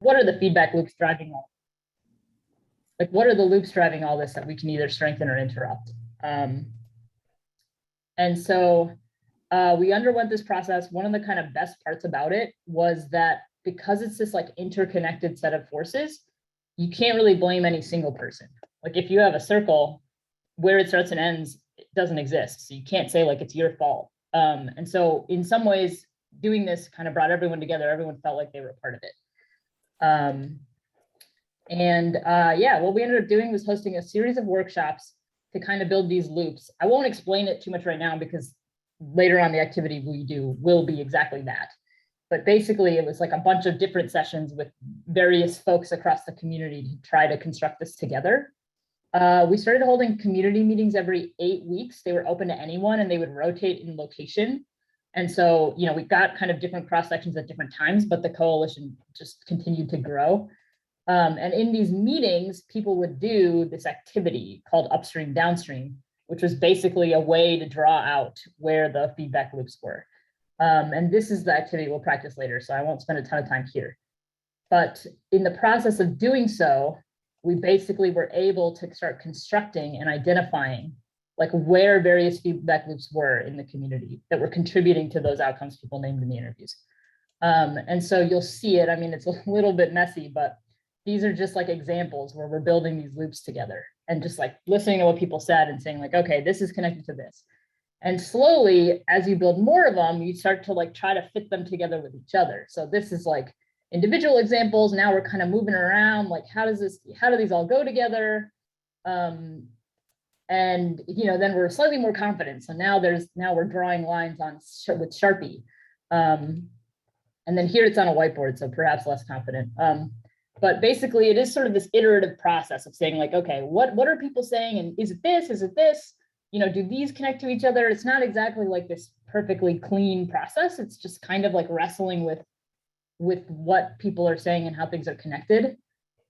what are the feedback loops driving all? Like, what are the loops driving all this that we can either strengthen or interrupt? And so we underwent this process. One of the kind of best parts about it was that because it's this like interconnected set of forces, you can't really blame any single person. Like if you have a circle, where it starts and ends, it doesn't exist. So you can't say like it's your fault. And so in some ways, doing this kind of brought everyone together. Everyone felt like they were a part of it. Yeah, what we ended up doing was hosting a series of workshops to kind of build these loops. I won't explain it too much right now because later on the activity we do will be exactly that. But basically it was like a bunch of different sessions with various folks across the community to try to construct this together. We started holding community meetings every 8 weeks. They were open to anyone and they would rotate in location. And so, you know, we got kind of different cross sections at different times, but the coalition just continued to grow. And in these meetings, people would do this activity called upstream downstream, which was basically a way to draw out where the feedback loops were. And this is the activity we'll practice later, so I won't spend a ton of time here. But in the process of doing so, we basically were able to start constructing and identifying like where various feedback loops were in the community that were contributing to those outcomes people named in the interviews. And so you'll see it. I mean, it's a little bit messy, but these are just like examples where we're building these loops together and just like listening to what people said and saying like, okay, this is connected to this. And slowly, as you build more of them, you start to like try to fit them together with each other. So this is like individual examples. Now we're kind of moving around, like how do these all go together? And you know, then we're slightly more confident. So now we're drawing lines with Sharpie. And then here it's on a whiteboard, so perhaps less confident. But basically it is sort of this iterative process of saying like, okay, what are people saying? And is it this? Is it this? You know, do these connect to each other? It's not exactly like this perfectly clean process. It's just kind of like wrestling with what people are saying and how things are connected.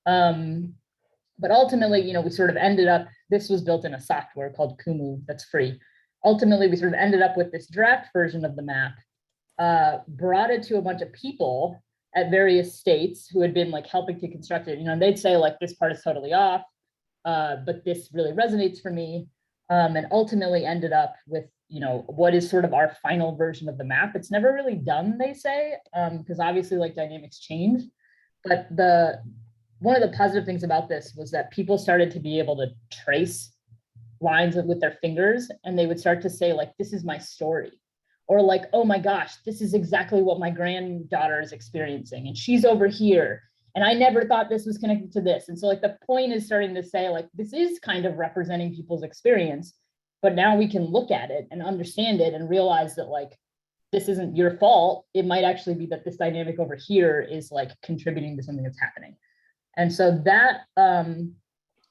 But ultimately, you know, we sort of ended up, this was built in a software called Kumu that's free. Ultimately, we sort of ended up with this draft version of the map, brought it to a bunch of people at various states who had been like helping to construct it. You know, and they'd say like, this part is totally off, but this really resonates for me. And ultimately ended up with, you know, what is sort of our final version of the map. It's never really done, they say, because obviously like dynamics change. But one of the positive things about this was that people started to be able to trace lines with their fingers, and they would start to say like, this is my story. Or like, oh my gosh, this is exactly what my granddaughter is experiencing, and she's over here. And I never thought this was connected to this. And so like the point is starting to say like, this is kind of representing people's experience, but now we can look at it and understand it and realize that like, this isn't your fault. It might actually be that this dynamic over here is like contributing to something that's happening. And so that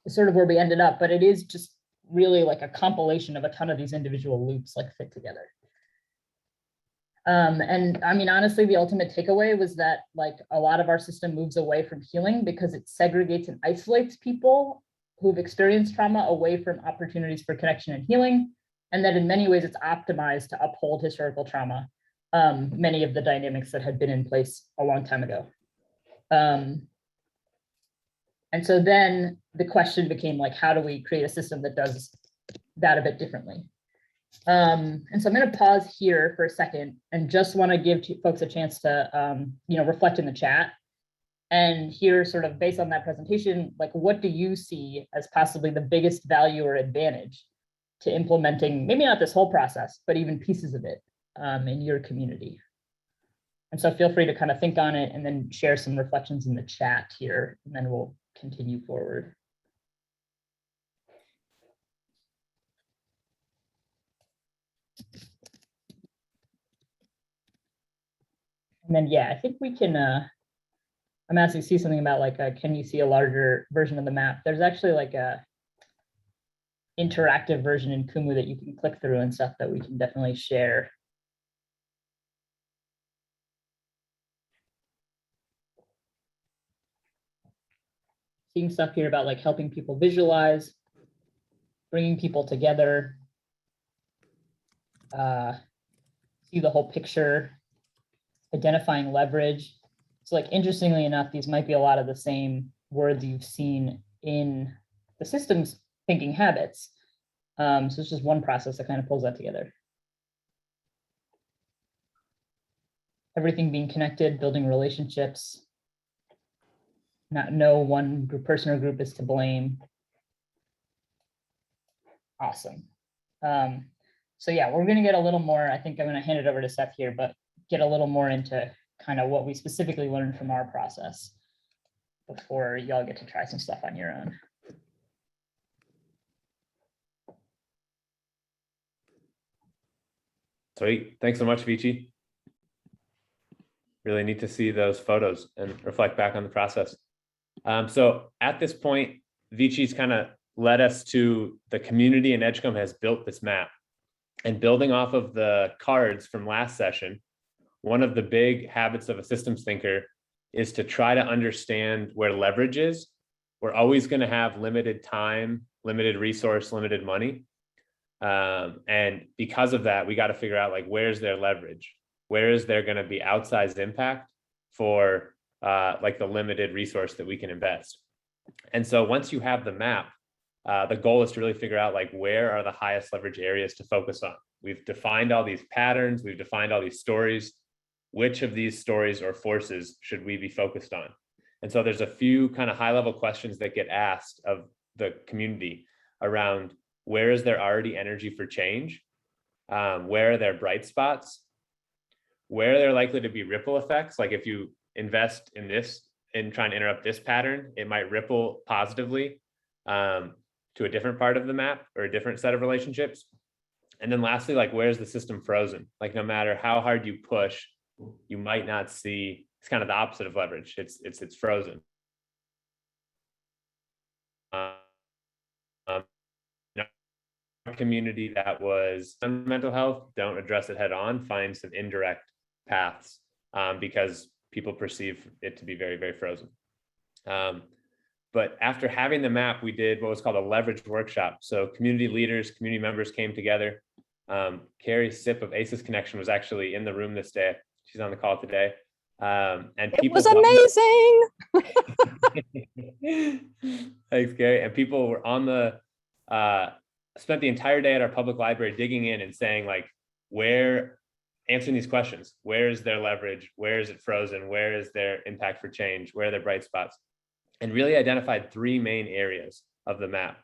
is sort of where we ended up, but it is just really like a compilation of a ton of these individual loops like fit together. And I mean, honestly, the ultimate takeaway was that like a lot of our system moves away from healing because it segregates and isolates people who've experienced trauma away from opportunities for connection and healing. And that in many ways it's optimized to uphold historical trauma, many of the dynamics that had been in place a long time ago. And so then the question became like, how do we create a system that does that a bit differently? And so I'm going to pause here for a second and just want to give folks a chance to, you know, reflect in the chat and hear sort of based on that presentation, like what do you see as possibly the biggest value or advantage to implementing, maybe not this whole process, but even pieces of it in your community? And so feel free to kind of think on it and then share some reflections in the chat here, and then we'll continue forward. And then, yeah, I think we can, I'm asking to see something about like, can you see a larger version of the map? There's actually like a interactive version in Kumu that you can click through and stuff that we can definitely share. Seeing stuff here about like helping people visualize, bringing people together, see the whole picture, identifying leverage. So like, interestingly enough, these might be a lot of the same words you've seen in the systems thinking habits. So it's just one process that kind of pulls that together. Everything being connected, building relationships, not no one person or group is to blame. Awesome. So yeah, we're going to get a little more, I think I'm going to hand it over to Seth here, but get a little more into kind of what we specifically learned from our process before y'all get to try some stuff on your own. Sweet. Thanks so much, Vici. Really neat to see those photos and reflect back on the process. So at this point, Vici's kind of led us to the community, and Edgecombe has built this map. And building off of the cards from last session, one of the big habits of a systems thinker is to try to understand where leverage is. We're always going to have limited time, limited resource, limited money. And because of that, we got to figure out like, where's their leverage? Where is there going to be outsized impact for like the limited resource that we can invest? And so once you have the map, the goal is to really figure out like, where are the highest leverage areas to focus on? We've defined all these patterns. We've defined all these stories. Which of these stories or forces should we be focused on? And so there's a few kind of high level questions that get asked of the community around, where is there already energy for change? Where are there bright spots? Where are there likely to be ripple effects? Like if you invest in this and trying to interrupt this pattern, it might ripple positively to a different part of the map or a different set of relationships. And then lastly, like, where's the system frozen? Like no matter how hard you push, you might not see. It's kind of the opposite of leverage. It's frozen. Community that was on mental health, don't address it head on, find some indirect paths because people perceive it to be very, very frozen. But after having the map, we did what was called a leverage workshop. So community leaders, community members came together. Carrie Sipp of ACES Connection was actually in the room this day. She's on the call today. And it was amazing. Thanks, Carrie. And people were on the, spent the entire day at our public library digging in and saying like, answering these questions. Where is their leverage? Where is it frozen? Where is their impact for change? Where are their bright spots? And really identified three main areas of the map.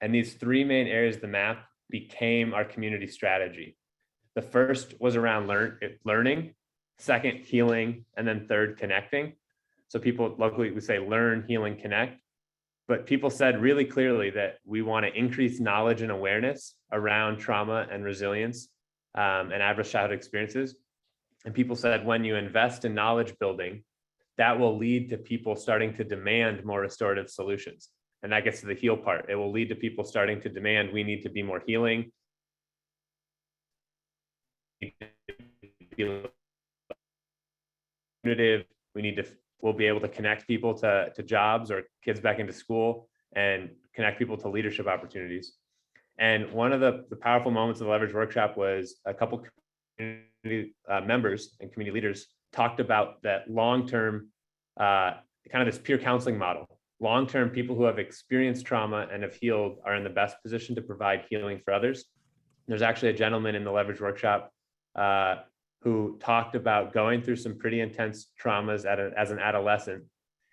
And these three main areas of the map became our community strategy. The first was around learning, second, healing, and then third, connecting. So people locally would say learn, heal, and connect. But people said really clearly that we want to increase knowledge and awareness around trauma and resilience and adverse childhood experiences. And people said when you invest in knowledge building, that will lead to people starting to demand more restorative solutions. And that gets to the heal part. It will lead to people starting to demand, we need to be more healing. We'll be able to connect people to jobs or kids back into school and connect people to leadership opportunities. And one of the powerful moments of the leverage workshop was a couple community members and community leaders talked about that long-term, kind of this peer counseling model. Long-term, people who have experienced trauma and have healed are in the best position to provide healing for others. There's actually a gentleman in the leverage workshop who talked about going through some pretty intense traumas as an adolescent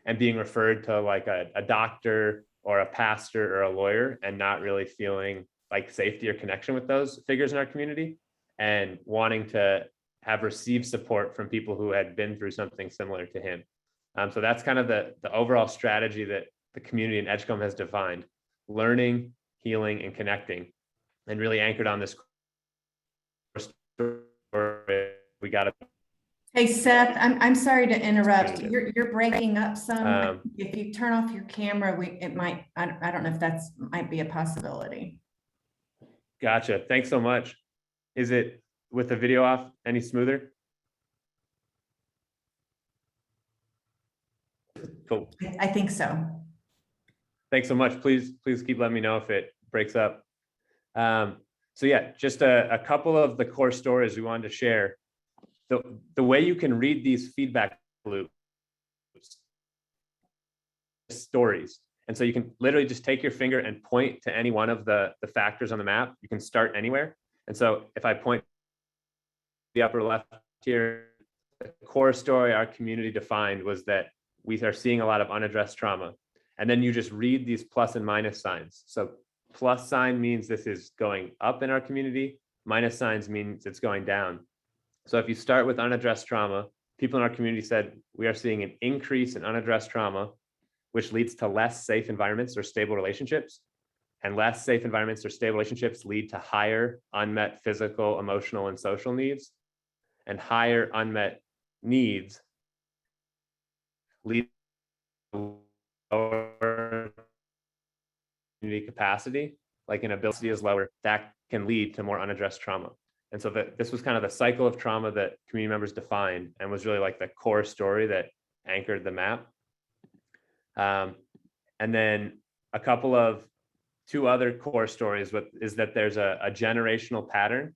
and being referred to like a doctor or a pastor or a lawyer and not really feeling like safety or connection with those figures in our community and wanting to have received support from people who had been through something similar to him. So that's kind of the overall strategy that the community in Edgecombe has defined: learning, healing, and connecting, and really anchored on this story. We got to. Hey Seth, I'm sorry to interrupt. You're breaking up some. If you turn off your camera, it might. I don't know if that's might be a possibility. Gotcha. Thanks so much. Is it with the video off any smoother? Cool. I think so. Thanks so much. Please keep letting me know if it breaks up. So yeah, just a couple of the core stories we wanted to share. The way you can read these feedback loops stories. And so you can literally just take your finger and point to any one of the factors on the map. You can start anywhere. And so if I point the upper left here, the core story our community defined was that we are seeing a lot of unaddressed trauma. And then you just read these plus and minus signs. So plus sign means this is going up in our community. Minus signs means it's going down. So if you start with unaddressed trauma, people in our community said we are seeing an increase in unaddressed trauma, which leads to less safe environments or stable relationships. And less safe environments or stable relationships lead to higher unmet physical, emotional, and social needs. And higher unmet needs lead to lower community capacity, like an ability is lower, that can lead to more unaddressed trauma. And so this was kind of the cycle of trauma that community members defined and was really like the core story that anchored the map. And then two other core stories is that there's a generational pattern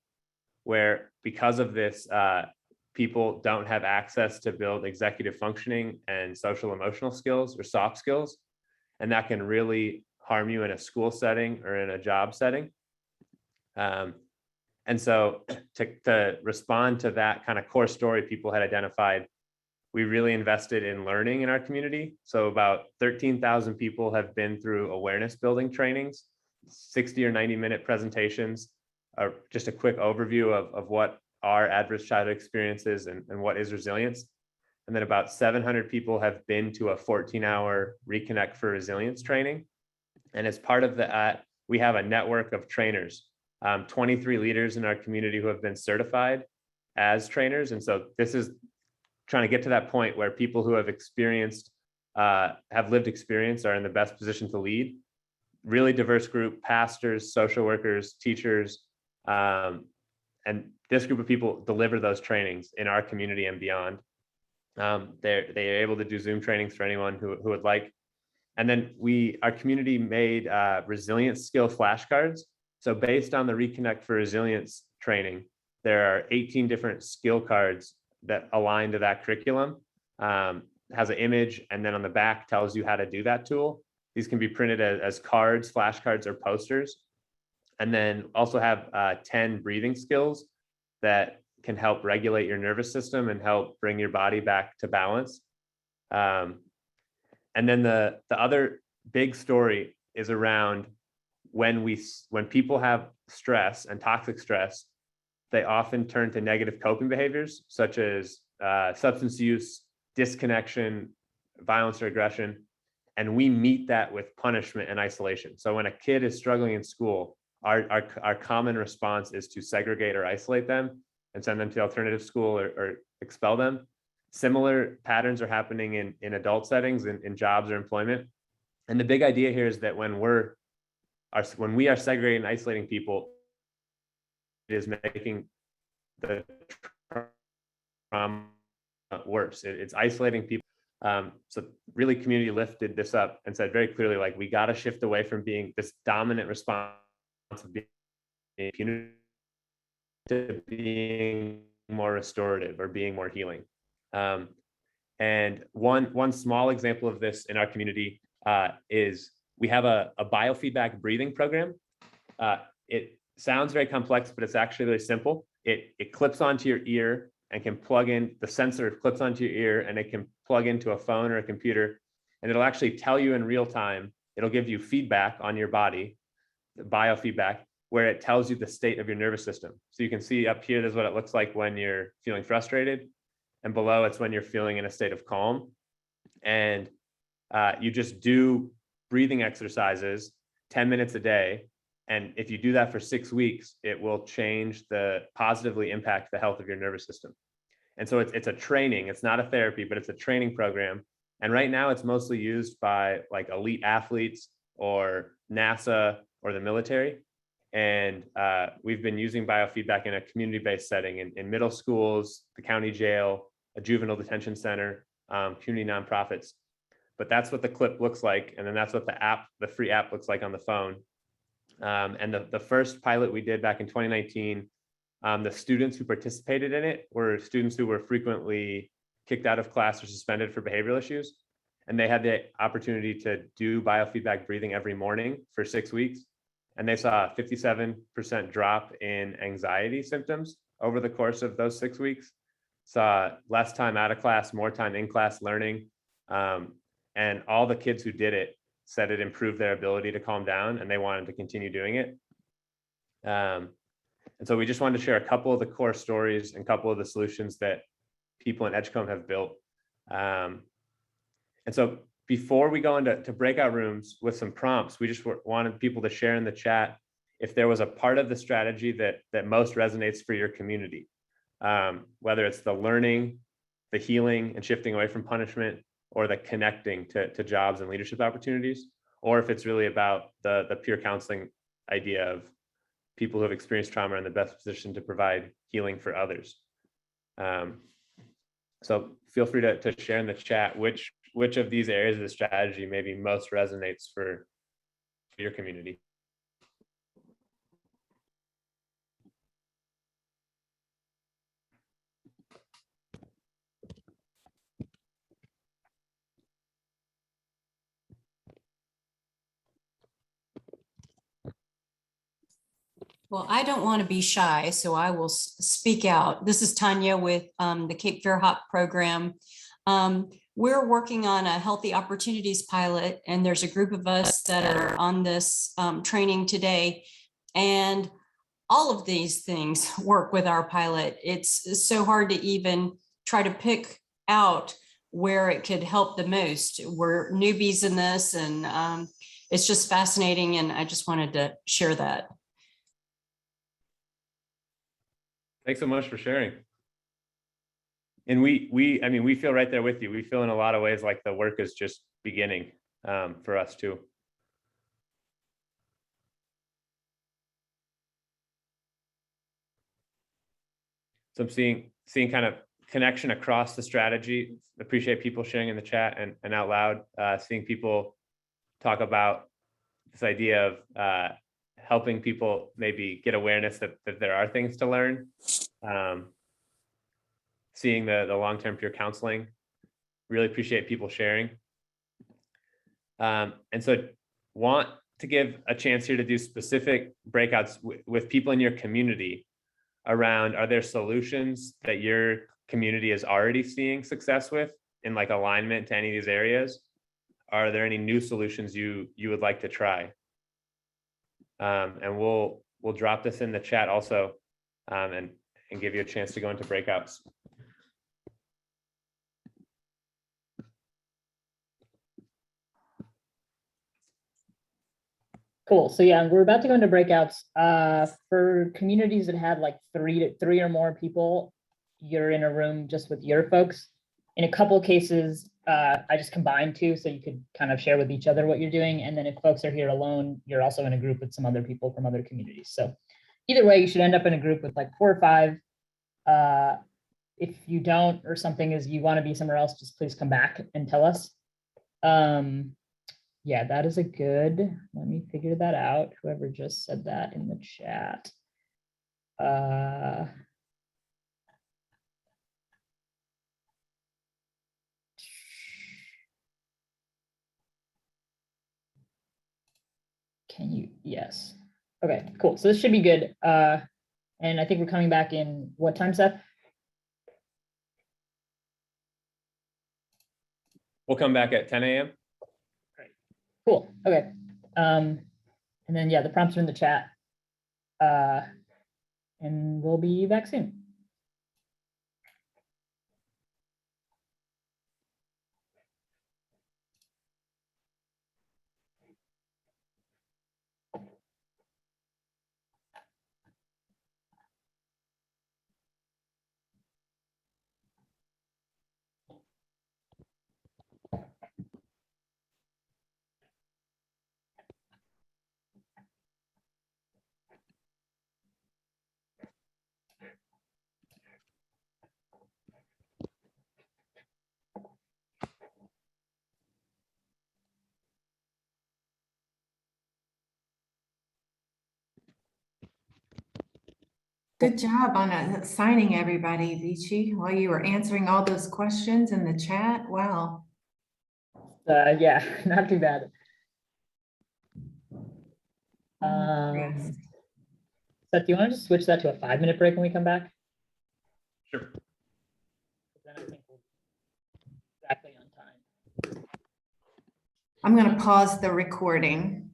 where because of this, people don't have access to build executive functioning and social emotional skills or soft skills. And that can really harm you in a school setting or in a job setting. And so to respond to that kind of core story people had identified, we really invested in learning in our community. So about 13,000 people have been through awareness building trainings, 60 or 90-minute presentations, just a quick overview of what are adverse childhood experiences and what is resilience. And then about 700 people have been to a 14-hour Reconnect for Resilience training. And as part of that, we have a network of trainers, 23 leaders in our community who have been certified as trainers. And so this is trying to get to that point where people who have lived experience are in the best position to lead. Really diverse group, pastors, social workers, teachers, and this group of people deliver those trainings in our community and beyond. They're able to do Zoom trainings for anyone who would like. And then our community made resilience skill flashcards. So based on the Reconnect for Resilience training, there are 18 different skill cards that align to that curriculum. Has an image, and then on the back tells you how to do that tool. These can be printed as cards, flashcards, or posters. And then also have 10 breathing skills that can help regulate your nervous system and help bring your body back to balance. And then the other big story is around when people have stress and toxic stress, they often turn to negative coping behaviors such as substance use, disconnection, violence or aggression. And we meet that with punishment and isolation. So when a kid is struggling in school, our common response is to segregate or isolate them and send them to alternative school or expel them. Similar patterns are happening in adult settings, in jobs or employment. And the big idea here is that when we are segregating and isolating people, it is making the trauma worse. It's isolating people. So really community lifted this up and said very clearly, like, we got to shift away from being this dominant response of being punitive to being more restorative or being more healing. And one small example of this in our community is we have a biofeedback breathing program. It sounds very complex, but it's actually really simple. It clips onto your ear and can plug in, the sensor clips onto your ear and it can plug into a phone or a computer, and it'll actually tell you in real time. It'll give you feedback on your body, the biofeedback, where it tells you the state of your nervous system. So you can see up here, this is what it looks like when you're feeling frustrated, and below it's when you're feeling in a state of calm. And you just do breathing exercises 10 minutes a day. And if you do that for 6 weeks, it will positively impact the health of your nervous system. And so it's a training, it's not a therapy, but it's a training program. And right now it's mostly used by like elite athletes or NASA or the military. And we've been using biofeedback in a community-based setting in middle schools, the county jail, a juvenile detention center, community nonprofits. But that's what the clip looks like. And then that's what the free app looks like on the phone. And the first pilot we did back in 2019, the students who participated in it were students who were frequently kicked out of class or suspended for behavioral issues. and they had the opportunity to do biofeedback breathing every morning for 6 weeks. And they saw a 57% drop in anxiety symptoms over the course of those 6 weeks. Saw less time out of class, more time in class learning. And all the kids who did it said it improved their ability to calm down, and they wanted to continue doing it. And so we just wanted to share a couple of the core stories and a couple of the solutions that people in Edgecombe have built. And so before we go into breakout rooms with some prompts, we just wanted people to share in the chat if there was a part of the strategy that most resonates for your community, whether it's the learning, the healing and shifting away from punishment, or the connecting to jobs and leadership opportunities, or if it's really about the peer counseling idea of people who have experienced trauma are in the best position to provide healing for others. So feel free to share in the chat which of these areas of the strategy maybe most resonates for your community. Well, I don't want to be shy, so I will speak out. This is Tanya with the Cape Fear Hop program. We're working on a healthy opportunities pilot, and there's a group of us that are on this training today. And all of these things work with our pilot. It's so hard to even try to pick out where it could help the most. We're newbies in this, and it's just fascinating, and I just wanted to share that. Thanks so much for sharing. And I mean, we feel right there with you. We feel in a lot of ways like the work is just beginning for us too. So I'm seeing kind of connection across the strategy. Appreciate people sharing in the chat and out loud, seeing people talk about this idea of helping people maybe get awareness that there are things to learn. Seeing the long-term peer counseling, really appreciate people sharing. And so want to give a chance here to do specific breakouts with people in your community around, are there solutions that your community is already seeing success with in like alignment to any of these areas? Are there any new solutions you would like to try? And we'll drop this in the chat also, and give you a chance to go into breakouts. Cool. So yeah, we're about to go into breakouts. For communities that had like three or more people, you're in a room just with your folks. In a couple of cases, I just combined two, so you could kind of share with each other what you're doing. And then if folks are here alone, you're also in a group with some other people from other communities. So either way, you should end up in a group with like 4 or 5. If you don't, or something is you want to be somewhere else, just please come back and tell us. Yeah, that is a good, let me figure that out. Whoever just said that in the chat. Can you, yes. Okay, cool. So this should be good. And I think we're coming back in what time, Seth? We'll come back at 10 a.m. Cool. Okay. And then yeah, the prompts are in the chat. And we'll be back soon. Good job on assigning everybody, Vici, while you were answering all those questions in the chat. Wow. Yeah, not too bad. Yes. So do you want to just switch that to a 5-minute break when we come back? Sure. Then I think we'll be exactly on time. I'm going to pause the recording.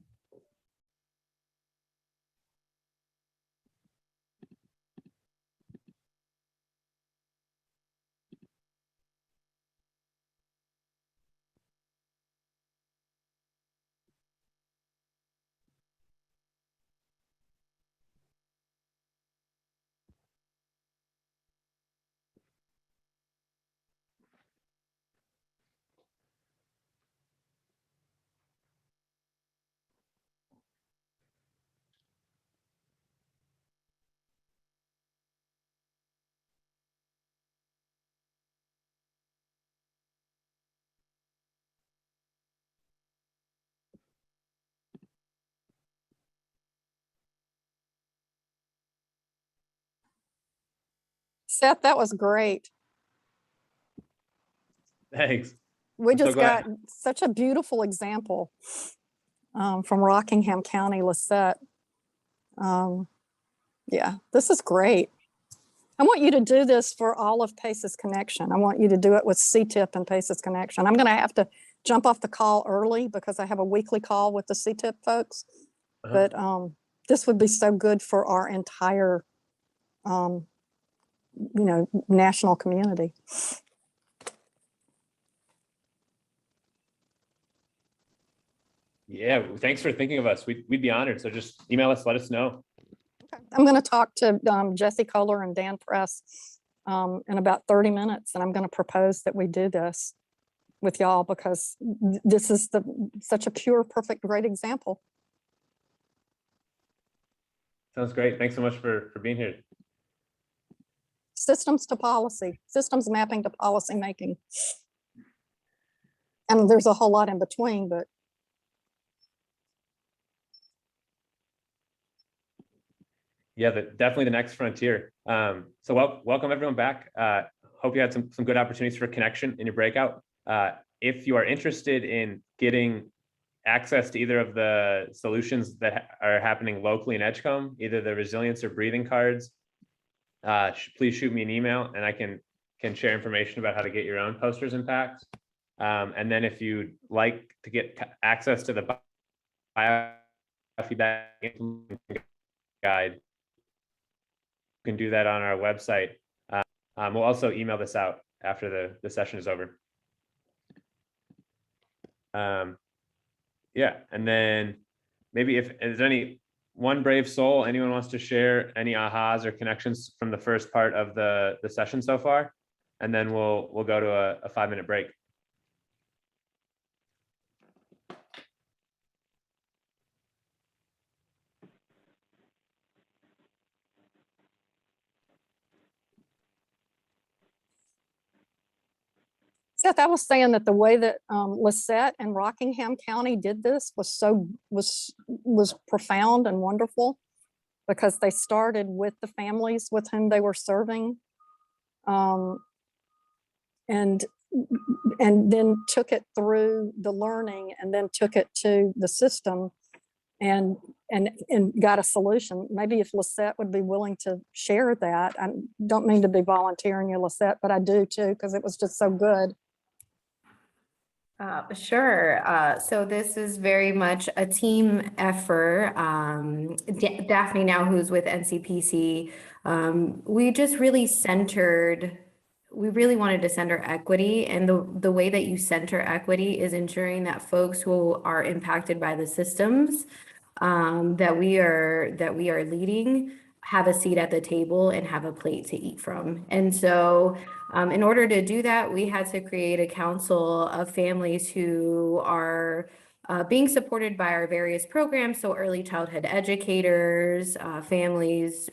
Seth, that was great. Thanks. We I'm so just glad. got such a beautiful example from Rockingham County, Lissette. Yeah, this is great. I want you to do this for all of Paces Connection. I want you to do it with CTIP and Paces Connection. I'm going to have to jump off the call early because I have a weekly call with the CTIP folks. Uh-huh. But this would be so good for our entire, national community. Yeah, thanks for thinking of us. We'd be honored. So just email us, let us know. I'm going to talk to Jesse Kohler and Dan Press in about 30 minutes, and I'm going to propose that we do this with y'all because this is such a pure, perfect, great example. Sounds great. Thanks so much for being here. Systems to policy, systems mapping to policy making. And there's a whole lot in between, but Yeah, definitely the next frontier. So welcome everyone back. Hope you had some good opportunities for connection in your breakout. If you are interested in getting access to either of the solutions that are happening locally in Edgecombe, either the resilience or breathing cards, please shoot me an email and I can share information about how to get your own posters and packs. And then if you'd like to get access to the biofeedback guide, you can do that on our website. We'll also email this out after the session is over. Yeah, and then maybe if there's any one brave soul, anyone wants to share any ahas or connections from the first part of the session so far, and then we'll go to a 5-minute break. Seth, I was saying that the way that Lissette and Rockingham County did this was profound and wonderful because they started with the families with whom they were serving, and then took it through the learning and then took it to the system and got a solution. Maybe if Lissette would be willing to share that. I don't mean to be volunteering you, Lissette, but I do too, because it was just so good. Sure. So this is very much a team effort. Daphne now, who's with NCPC, we just really we really wanted to center equity, and the way that you center equity is ensuring that folks who are impacted by the systems that we are leading have a seat at the table and have a plate to eat from. And so in order to do that, we had to create a council of families who are being supported by our various programs. So early childhood educators, families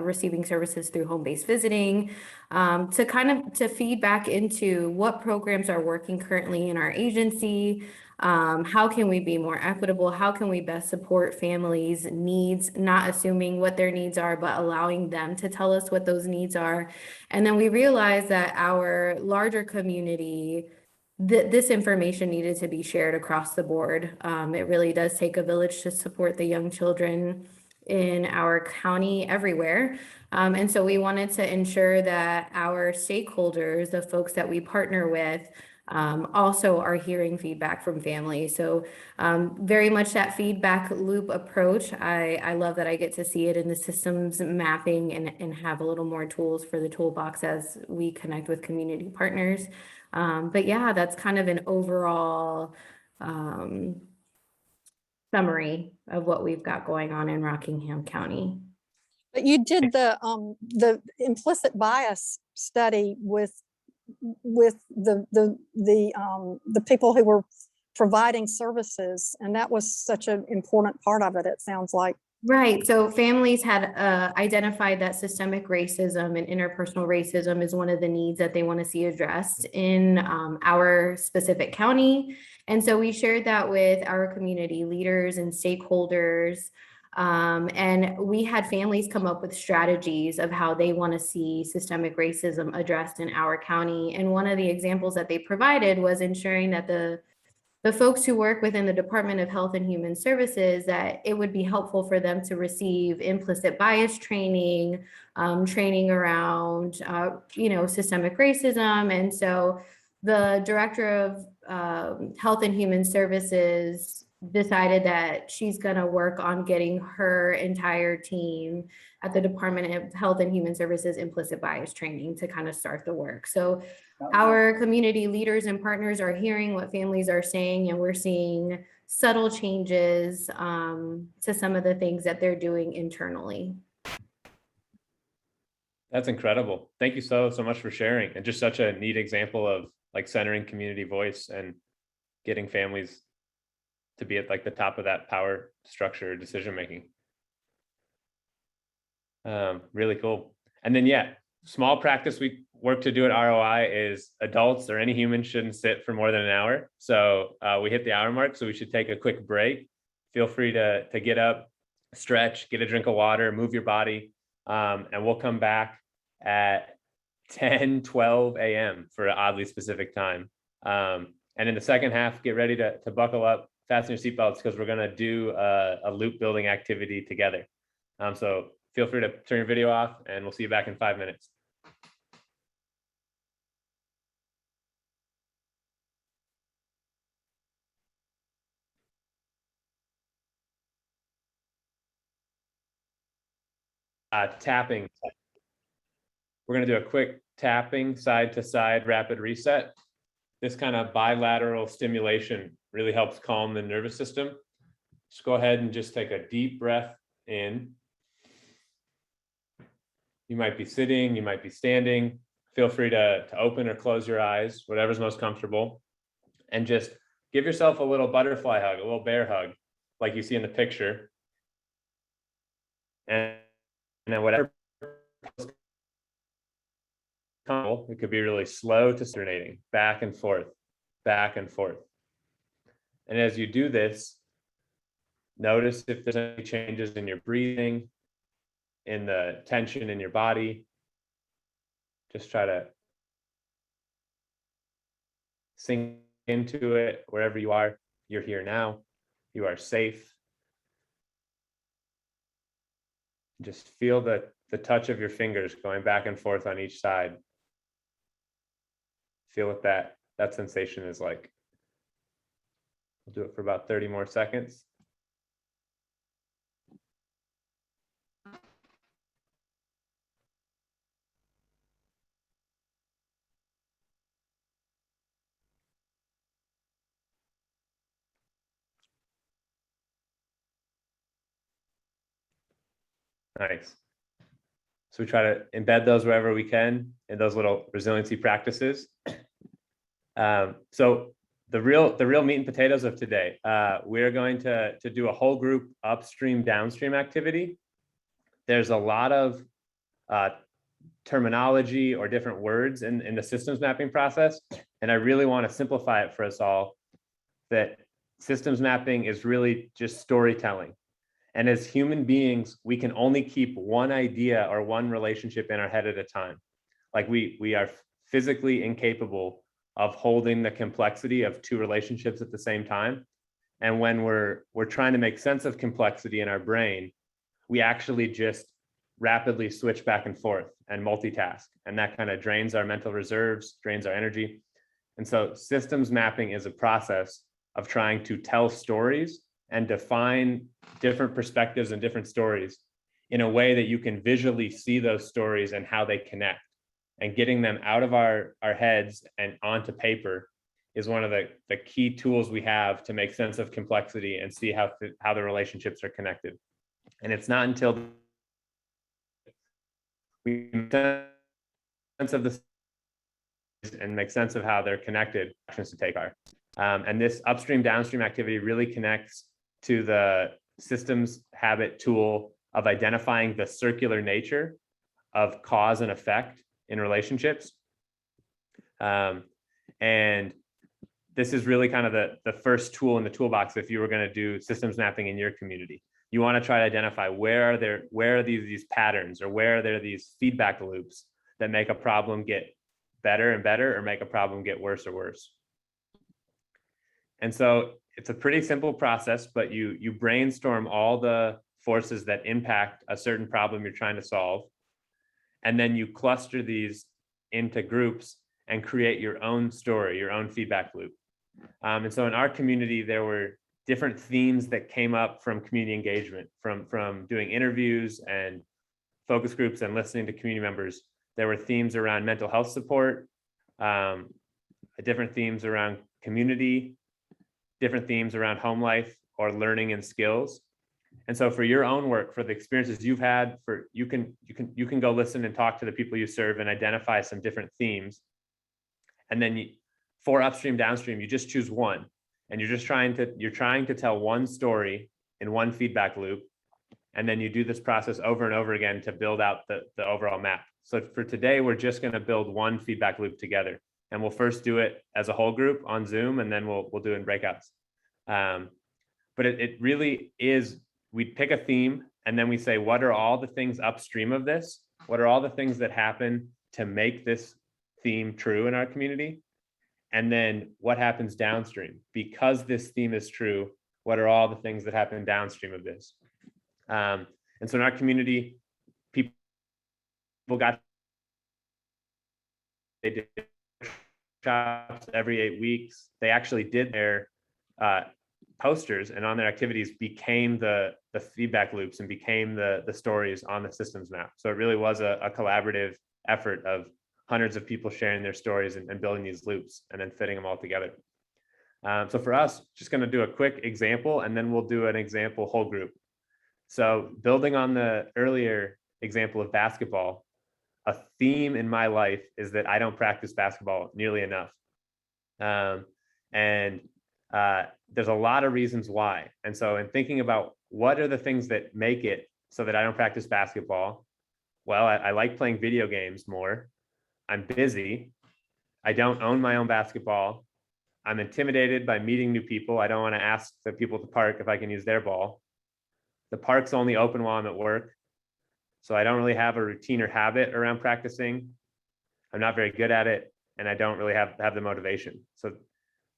receiving services through home-based visiting, to feed back into what programs are working currently in our agency. How can we be more equitable? How can we best support families' needs, not assuming what their needs are, but allowing them to tell us what those needs are. And then we realized that our larger community, this information needed to be shared across the board. It really does take a village to support the young children in our county everywhere. And so we wanted to ensure that our stakeholders, the folks that we partner with, also are hearing feedback from families. So very much that feedback loop approach. I love that I get to see it in the systems mapping and have a little more tools for the toolbox as we connect with community partners. But yeah, that's kind of an overall summary of what we've got going on in Rockingham County. But you did the implicit bias study with the people who were providing services, and that was such an important part of it, it sounds like. Right. So families had identified that systemic racism and interpersonal racism is one of the needs that they want to see addressed in our specific county. And so we shared that with our community leaders and stakeholders. And we had families come up with strategies of how they want to see systemic racism addressed in our county. And one of the examples that they provided was ensuring that the folks who work within the Department of Health and Human Services, that it would be helpful for them to receive implicit bias training, training around, systemic racism. And so the Director of Health and Human Services decided that she's going to work on getting her entire team at the Department of Health and Human Services implicit bias training to kind of start the work. So our community leaders and partners are hearing what families are saying, and we're seeing subtle changes to some of the things that they're doing internally. That's incredible. Thank you so much for sharing, and just such a neat example of like centering community voice and getting families to be at like the top of that power structure decision making. Really cool. And then small practice we work to do at ROI is adults or any human shouldn't sit for more than an hour. So we hit the hour mark, so we should take a quick break. Feel free to get up, stretch, get a drink of water, move your body, and we'll come back at 10:12 a.m. for an oddly specific time. And in the second half, get ready to buckle up, fasten your seatbelts, because we're going to do a loop building activity together. So feel free to turn your video off, and we'll see you back in 5 minutes. Tapping. We're going to do a quick tapping side to side rapid reset. This kind of bilateral stimulation really helps calm the nervous system. Just go ahead and just take a deep breath in. You might be sitting, you might be standing. Feel free to open or close your eyes, whatever's most comfortable. And just give yourself a little butterfly hug, a little bear hug, like you see in the picture. And then whatever, it could be really slow to alternating, back and forth, back and forth. And as you do this, notice if there's any changes in your breathing, in the tension in your body. Just try to sink into it wherever you are. You're here now. You are safe. Just feel the touch of your fingers going back and forth on each side. Feel what that sensation is like. We'll do it for about 30 more seconds. Nice. So we try to embed those wherever we can in those little resiliency practices. So the real meat and potatoes of today, we're going to do a whole group upstream, downstream activity. There's a lot of terminology or different words in the systems mapping process. And I really want to simplify it for us all, that systems mapping is really just storytelling. And as human beings, we can only keep one idea or one relationship in our head at a time. Like we are physically incapable of holding the complexity of two relationships at the same time. And when we're trying to make sense of complexity in our brain, we actually just rapidly switch back and forth and multitask. And that kind of drains our mental reserves, drains our energy. And so systems mapping is a process of trying to tell stories and define different perspectives and different stories in a way that you can visually see those stories and how they connect. And getting them out of our heads and onto paper is one of the key tools we have to make sense of complexity and see how the relationships are connected. And it's not until we make sense of this and make sense of how they're connected, actions to take are. And this upstream downstream activity really connects to the systems habit tool of identifying the circular nature of cause and effect in relationships. And this is really kind of the first tool in the toolbox if you were going to do systems mapping in your community. You want to try to identify where are these patterns, or where are there these feedback loops that make a problem get better and better, or make a problem get worse or worse. And so it's a pretty simple process, but you brainstorm all the forces that impact a certain problem you're trying to solve. And then you cluster these into groups and create your own story, your own feedback loop. And so in our community, there were different themes that came up from community engagement, from doing interviews and focus groups and listening to community members. There were themes around mental health support, different themes around community, different themes around home life or learning and skills. And so for your own work, for the experiences you've had, you can go listen and talk to the people you serve and identify some different themes. And then for upstream, downstream, you just choose one, and you're trying to tell one story in one feedback loop. And then you do this process over and over again to build out the overall map. So for today, we're just going to build one feedback loop together. And we'll first do it as a whole group on Zoom, and then we'll do it in breakouts. But it really is, we pick a theme, and then we say, what are all the things upstream of this? What are all the things that happen to make this theme true in our community? And then what happens downstream? Because this theme is true, what are all the things that happen downstream of this? And so in our community, people they did workshops every 8 weeks. They actually did their posters, and on their activities became the feedback loops and became the stories on the systems map. So it really was a collaborative effort of hundreds of people sharing their stories and building these loops and then fitting them all together. So for us, just going to do a quick example, and then we'll do an example whole group. So building on the earlier example of basketball, a theme in my life is that I don't practice basketball nearly enough. And there's a lot of reasons why. And so in thinking about what are the things that make it so that I don't practice basketball, well, I like playing video games more. I'm busy. I don't own my own basketball. I'm intimidated by meeting new people. I don't want to ask the people at the park if I can use their ball. The park's only open while I'm at work. So I don't really have a routine or habit around practicing. I'm not very good at it, and I don't really have the motivation. So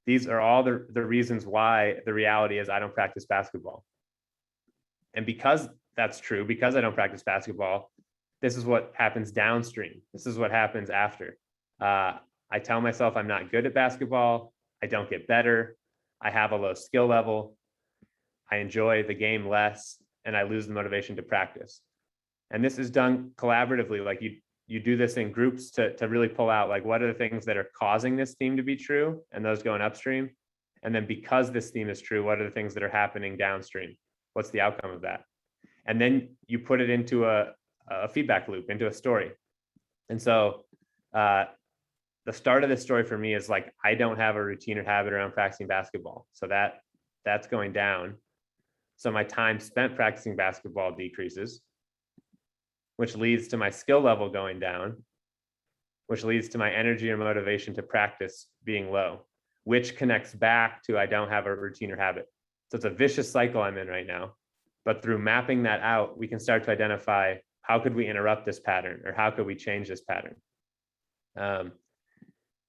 these are all the reasons why the reality is I don't practice basketball. And because that's true, because I don't practice basketball, this is what happens downstream. This is what happens after. I tell myself I'm not good at basketball. I don't get better. I have a low skill level. I enjoy the game less, and I lose the motivation to practice. And this is done collaboratively. Like you do this in groups to really pull out, like, what are the things that are causing this theme to be true, and those going upstream. And then because this theme is true, what are the things that are happening downstream? What's the outcome of that? And then you put it into a feedback loop, into a story. And so the start of this story for me is like, I don't have a routine or habit around practicing basketball. So that's going down. So my time spent practicing basketball decreases, which leads to my skill level going down, which leads to my energy or motivation to practice being low, which connects back to I don't have a routine or habit. So it's a vicious cycle I'm in right now. But through mapping that out, we can start to identify how could we interrupt this pattern, or how could we change this pattern.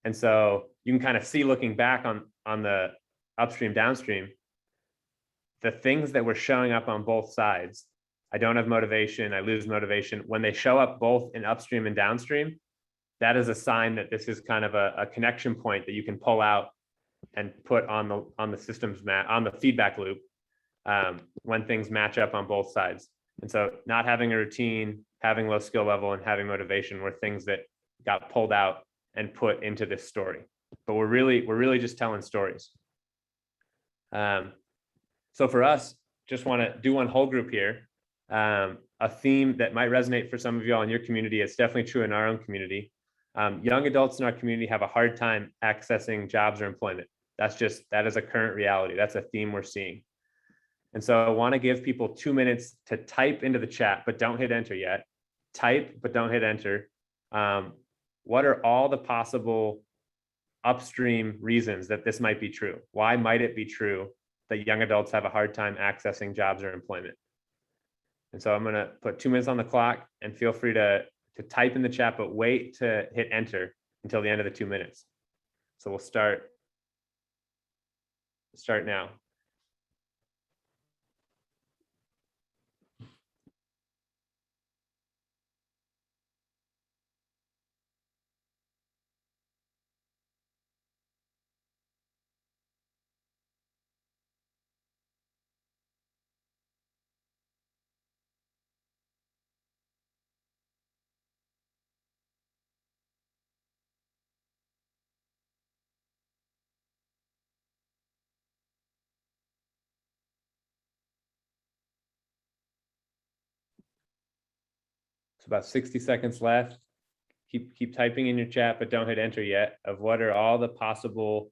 And so you can kind of see, looking back on the upstream, downstream, the things that were showing up on both sides. I don't have motivation, I lose motivation. When they show up both in upstream and downstream, that is a sign that this is kind of a connection point that you can pull out and put on the systems map, on the feedback loop, when things match up on both sides. And so not having a routine, having low skill level, and having motivation were things that got pulled out and put into this story. But we're really just telling stories. So for us, just want to do one whole group here. A theme that might resonate for some of y'all in your community. It's definitely true in our own community. Young adults in our community have a hard time accessing jobs or employment. That is a current reality. That's a theme we're seeing. And so I want to give people 2 minutes to type into the chat, but don't hit enter yet. Type, but don't hit enter. What are all the possible upstream reasons that this might be true? Why might it be true that young adults have a hard time accessing jobs or employment? And so I'm going to put 2 minutes on the clock, and feel free to type in the chat, but wait to hit enter until the end of the 2 minutes. So we'll start now. So about 60 seconds left. Keep typing in your chat, but don't hit enter yet, of what are all the possible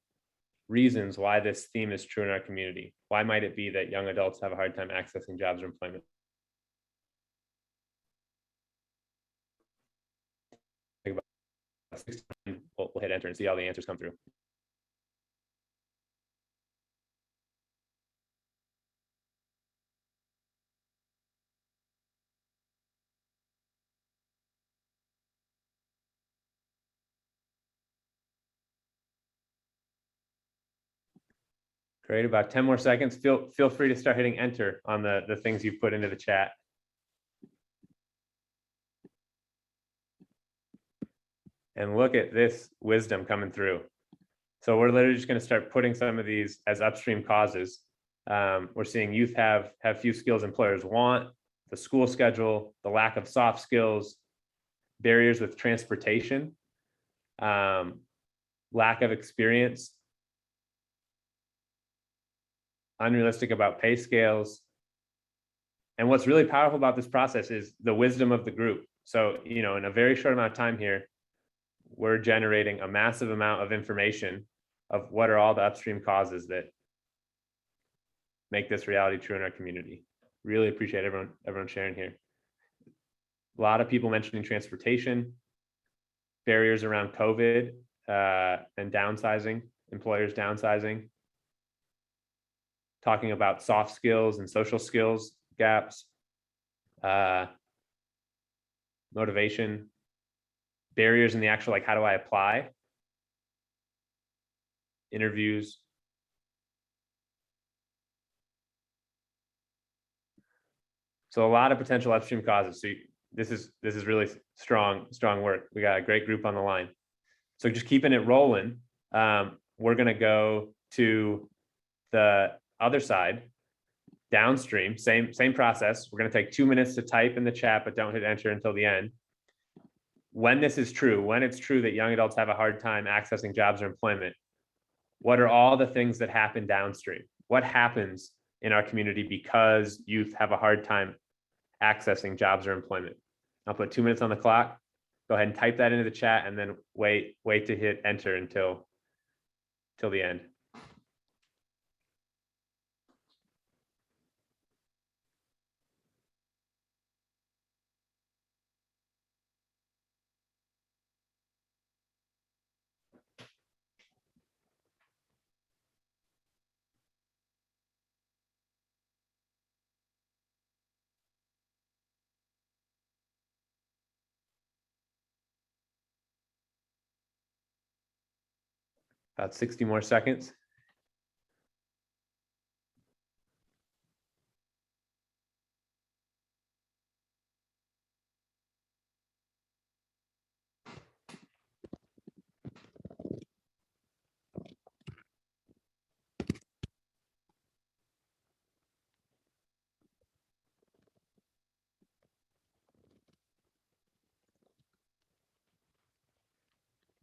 reasons why this theme is true in our community. Why might it be that young adults have a hard time accessing jobs or employment? We'll hit enter and see how the answers come through. Great, about 10 more seconds. Feel free to start hitting enter on the things you've put into the chat. And look at this wisdom coming through. So we're literally just going to start putting some of these as upstream causes. We're seeing youth have few skills employers want, the school schedule, the lack of soft skills, barriers with transportation, lack of experience, unrealistic about pay scales. And what's really powerful about this process is the wisdom of the group. So, in a very short amount of time here, we're generating a massive amount of information of what are all the upstream causes that make this reality true in our community. Really appreciate everyone sharing here. A lot of people mentioning transportation, barriers around COVID, and downsizing, employers downsizing, talking about soft skills and social skills gaps, motivation, barriers in the actual, like, how do I apply? Interviews. So a lot of potential upstream causes. So this is really strong work. We got a great group on the line. So just keeping it rolling. We're gonna go to the other side, downstream, same process. We're gonna take 2 minutes to type in the chat, but don't hit enter until the end. When this is true, when it's true that young adults have a hard time accessing jobs or employment, what are all the things that happen downstream? What happens in our community because youth have a hard time accessing jobs or employment? I'll put 2 minutes on the clock. Go ahead and type that into the chat, and then wait to hit enter until the end. About 60 more seconds.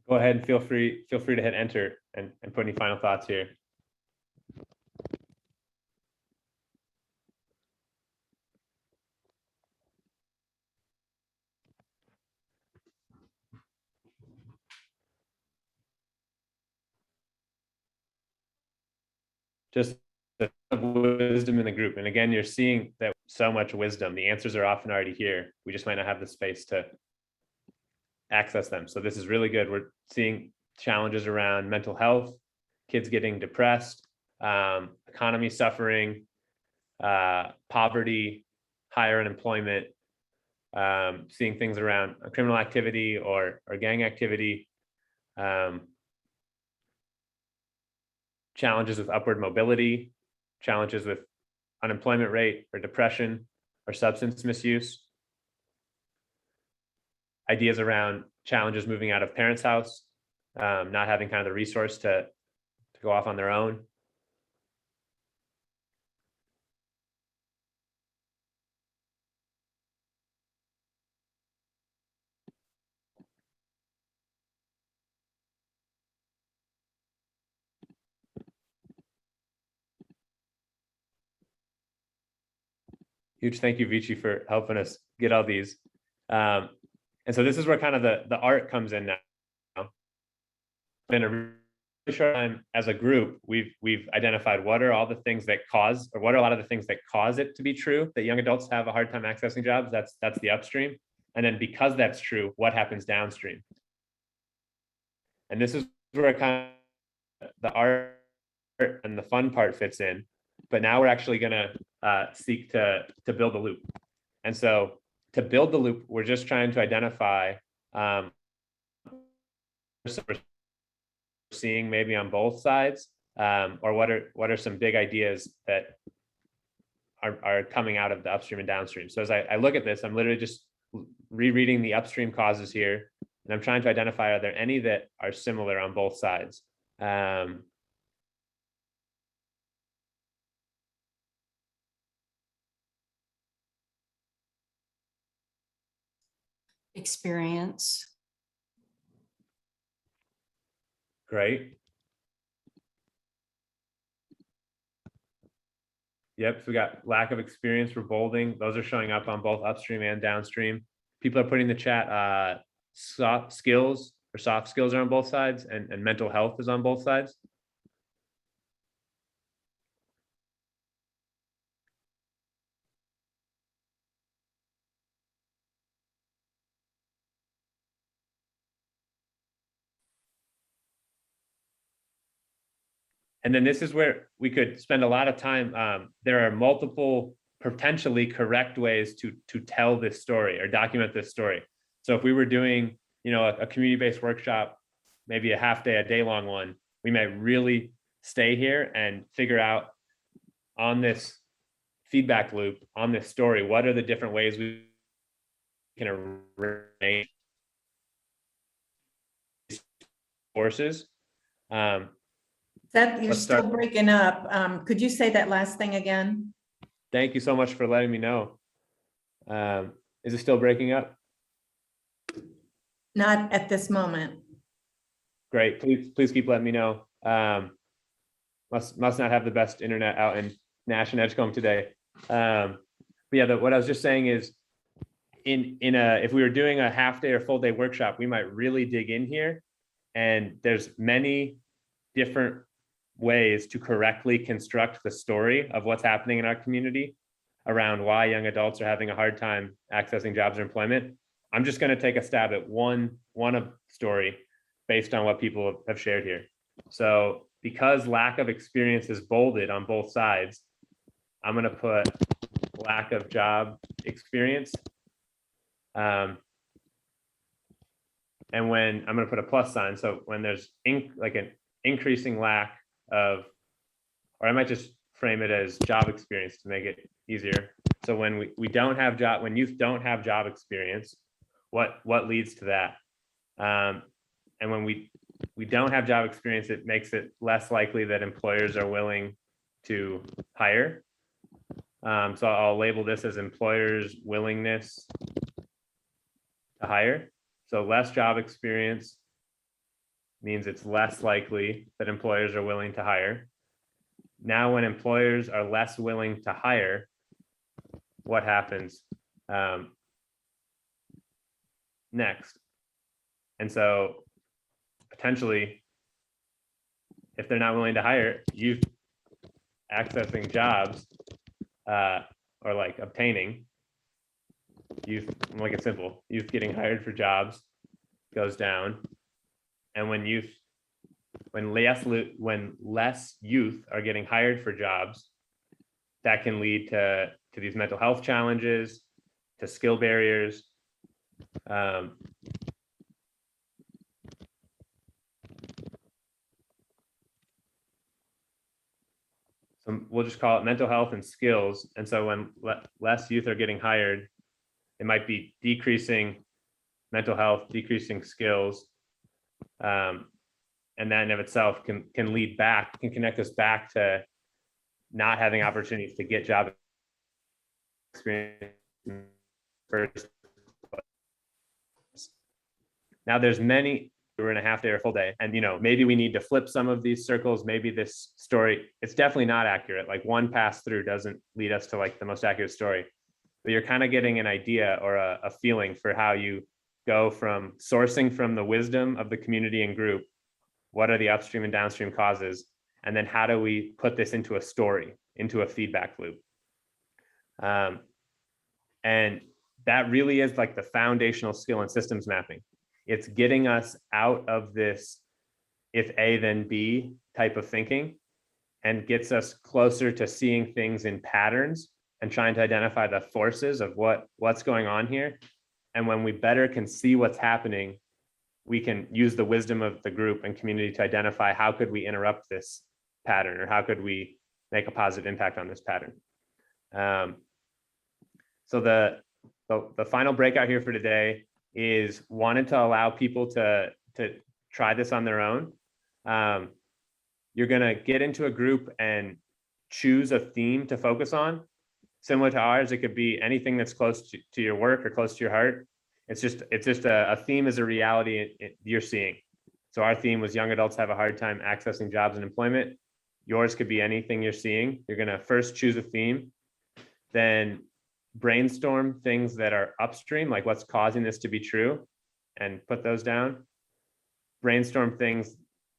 Go ahead and feel free to hit enter and put any final thoughts here. Just the wisdom in the group. And again, you're seeing that so much wisdom. The answers are often already here. We just might not have the space to access them. So this is really good. We're seeing challenges around mental health, kids getting depressed, economy suffering, poverty, higher unemployment, seeing things around criminal activity or gang activity, challenges with upward mobility, challenges with unemployment rate or depression or substance misuse, ideas around challenges moving out of parents' house, not having kind of the resource to go off on their own. Huge thank you, Vici, for helping us get all these. And so this is where kind of the art comes in now. In a really short time as a group, we've identified what are all the things that cause, or what are a lot of the things that cause it to be true that young adults have a hard time accessing jobs. That's the upstream. And then because that's true, what happens downstream? And this is where kind of the art and the fun part fits in. But now we're actually going to seek to build the loop. And so to build the loop, we're just trying to identify seeing maybe on both sides, or what are some big ideas that are coming out of the upstream and downstream. So as I look at this, I'm literally just rereading the upstream causes here, and I'm trying to identify, are there any that are similar on both sides? Experience. Great. Yep, so we got lack of experience for bolding. Those are showing up on both upstream and downstream. People are putting in the chat, soft skills are on both sides, and mental health is on both sides. And then this is where we could spend a lot of time. There are multiple potentially correct ways to tell this story or document this story. So if we were doing, a community-based workshop, maybe a half day, a day-long one, we might really stay here and figure out on this feedback loop, on this story, what are the different ways we can arrange forces. Seth, you're Let's still start. breaking up. Could you say that last thing again? Thank you so much for letting me know. Is it still breaking up? Not at this moment. Great. Please keep letting me know. Must not have the best internet out in Nash and Edgecombe today. But yeah, what I was just saying is, if we were doing a half day or full day workshop, we might really dig in here, and there's many different ways to correctly construct the story of what's happening in our community around why young adults are having a hard time accessing jobs or employment. I'm just going to take a stab at one of story based on what people have shared here. So because lack of experience is bolded on both sides, I'm going to put lack of job experience. And when I'm going to put a plus sign, so when there's like an increasing lack of, or I might just frame it as job experience to make it easier. So when we don't have job, when youth don't have job experience, what leads to that? And when we don't have job experience, it makes it less likely that employers are willing to hire. So I'll label this as employers' willingness to hire. So less job experience means it's less likely that employers are willing to hire. Now, when employers are less willing to hire, what happens next? And so potentially, if they're not willing to hire, youth accessing jobs or like obtaining, youth, like it's simple, youth getting hired for jobs goes down. And when less youth are getting hired for jobs, that can lead to these mental health challenges, to skill barriers. So we'll just call it mental health and skills. And so when less youth are getting hired, it might be decreasing mental health, decreasing skills. And that in of itself can connect us back to not having opportunities to get job experience first. Now there's many, we're in a half day or full day, and maybe we need to flip some of these circles. Maybe this story, it's definitely not accurate. Like one pass through doesn't lead us to like the most accurate story, but you're kind of getting an idea or a feeling for how you go from sourcing from the wisdom of the community and group. What are the upstream and downstream causes? And then how do we put this into a story, into a feedback loop? And that really is like the foundational skill in systems mapping. It's getting us out of this if A then B type of thinking and gets us closer to seeing things in patterns and trying to identify the forces of what's going on here. And when we better can see what's happening, we can use the wisdom of the group and community to identify how could we interrupt this pattern, or how could we make a positive impact on this pattern. So the final breakout here for today is wanted to allow people to try this on their own. You're gonna get into a group and choose a theme to focus on. Similar to ours, it could be anything that's close to your work or close to your heart. It's just a theme is a reality you're seeing. So our theme was young adults have a hard time accessing jobs and employment. Yours could be anything you're seeing. You're gonna first choose a theme, then brainstorm things that are upstream, like what's causing this to be true, and put those down. Brainstorm things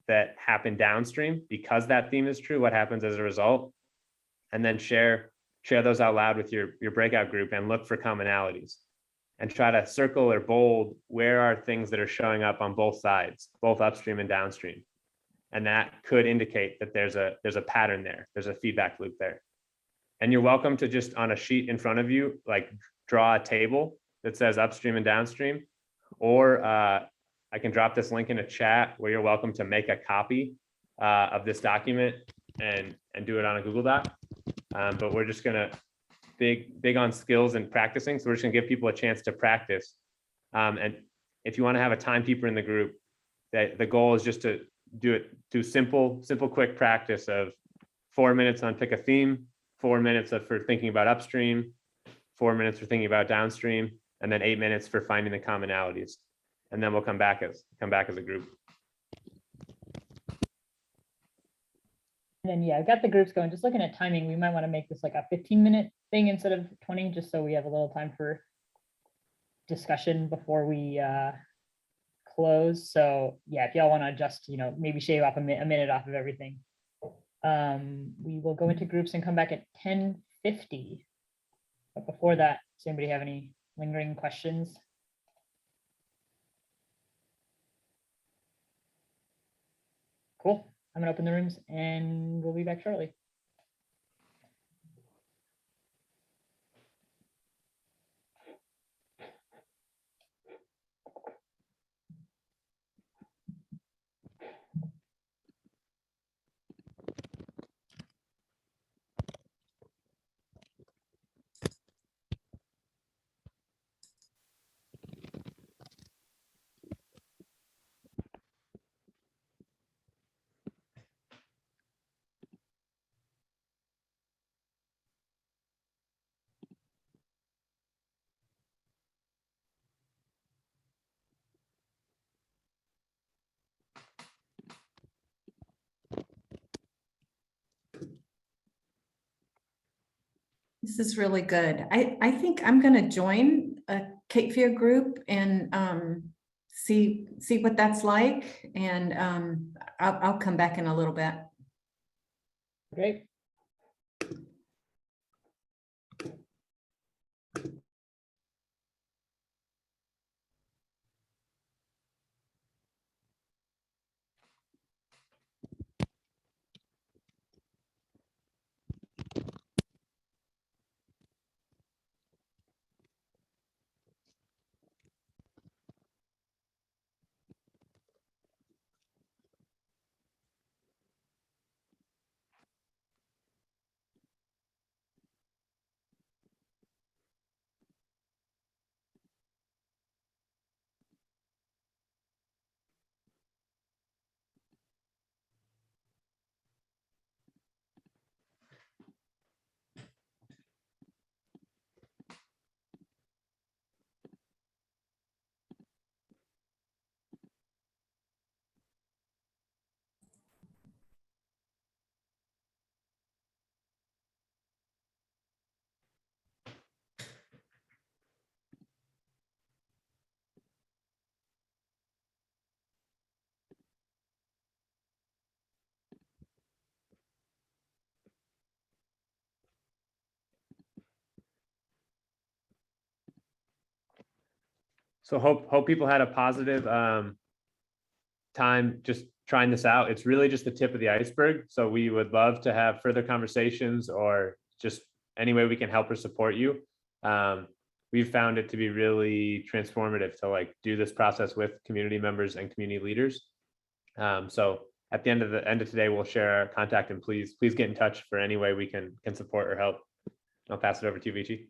that happen downstream because that theme is true, what happens as a result, and then share those out loud with your breakout group and look for commonalities and try to circle or bold where are things that are showing up on both sides, both upstream and downstream. And that could indicate that there's a pattern there, there's a feedback loop there. And you're welcome to just on a sheet in front of you, like draw a table that says upstream and downstream, or I can drop this link in a chat where you're welcome to make a copy of this document and do it on a Google Doc. But we're just gonna big on skills and practicing. So we're just gonna give people a chance to practice. And if you wanna have a timekeeper in the group, that the goal is just to do simple, quick practice of 4 minutes on pick a theme, 4 minutes for thinking about upstream, 4 minutes for thinking about downstream, and then 8 minutes for finding the commonalities. And then we'll come back as a group. And then, yeah, I've got the groups going. Just looking at timing, we might want to make this like a 15-minute thing instead of 20, just so we have a little time for discussion before we close. So yeah, if y'all want to just, maybe shave off a minute off of everything. We will go into groups and come back at 10:50. But before that, does anybody have any lingering questions? Cool. I'm gonna open the rooms and we'll be back shortly. This is really good. I think I'm going to join a Cape Fear group and see what that's like. And I'll come back in a little bit. Great. So hope people had a positive time just trying this out. It's really just the tip of the iceberg. So we would love to have further conversations or just any way we can help or support you. We've found it to be really transformative to like do this process with community members and community leaders. So at the end of today, we'll share our contact, and please get in touch for any way we can support or help. I'll pass it over to you, Vici.